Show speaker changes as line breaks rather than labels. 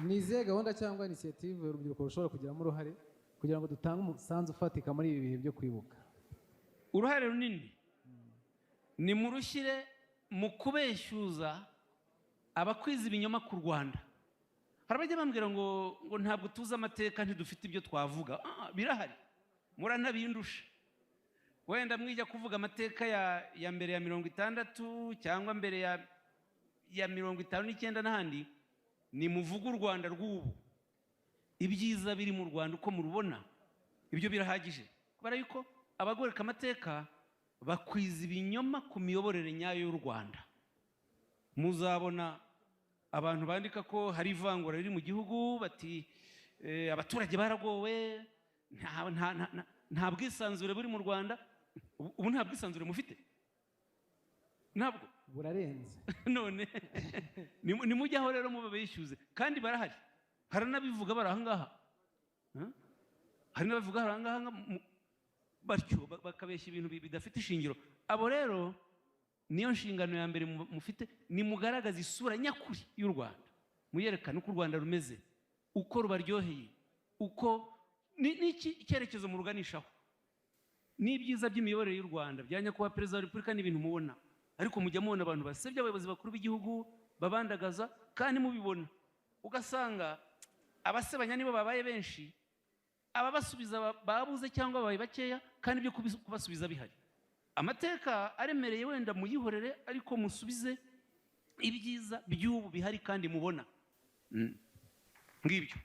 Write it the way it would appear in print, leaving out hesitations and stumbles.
ni izihe gahunda cyangwa inisiyative urubyiruko rushobora kugiramo uruhare kugira ngo dutange umusanzu ufatika muri ibi bihe byo kwibuka?
uruhare runini ni mu rushyire mu kubeshyuza abakwiza ibinyoma ku Rwanda. Hari abajya bambwira ngo ntabwo tuzi amateka, ntidufite ibyo twavuga. Birahari, muranabindusha. Wenda mwijya kuvuga amateka ya mbere ya 60 cyangwa mbere ya 59 n'ahandi, ni muvuga u Rwanda rw'ubu, ibyiza biri mu Rwanda uko murubona, ibyo birahagije. Kubera yuko abagoreka amateka bakwiza ibinyoma ku miyoborere nyayo y'u Rwanda. Muzabona abantu bandika ko hari ivangura riri mu gihugu, bati abaturage baragowe, nta bwisanzure buri mu Rwanda. Ubu nta bwisanzure mufite? Ntabwo
burarenze.
None nimujyaho rero mubabeshyuze, kandi barahari. Hari n'abivuga bari ahangaha, hari n'abivuga hari ahangaha batyo bakabeshya ibintu bidafite ishingiro. Abo rero niyo nshingano ya mbere mufite, ni mugaragaza isura nyakuri y'u Rwanda, muyerekana uko u Rwanda rumeze, uko rubaryoheye, uko n'iki icyerekezo muruganishaho, n'ibyiza by'imiyoborere y'u Rwanda bya nyakubahwa Perezida wa Repubulika n'ibintu mubona. Ariko mujya mubona abantu basebya abayobozi bakuru b'igihugu, babandagaza, kandi mubibona ugasanga abasebanya nibo babaye benshi, ababasubiza babuze cyangwa babaye bakeya, kandi ibyo kubasubiza bihari. Amateka aremereye wenda muyihorere, ariko musubize ibyiza by'ubu bihari kandi mubona. Ngibyo.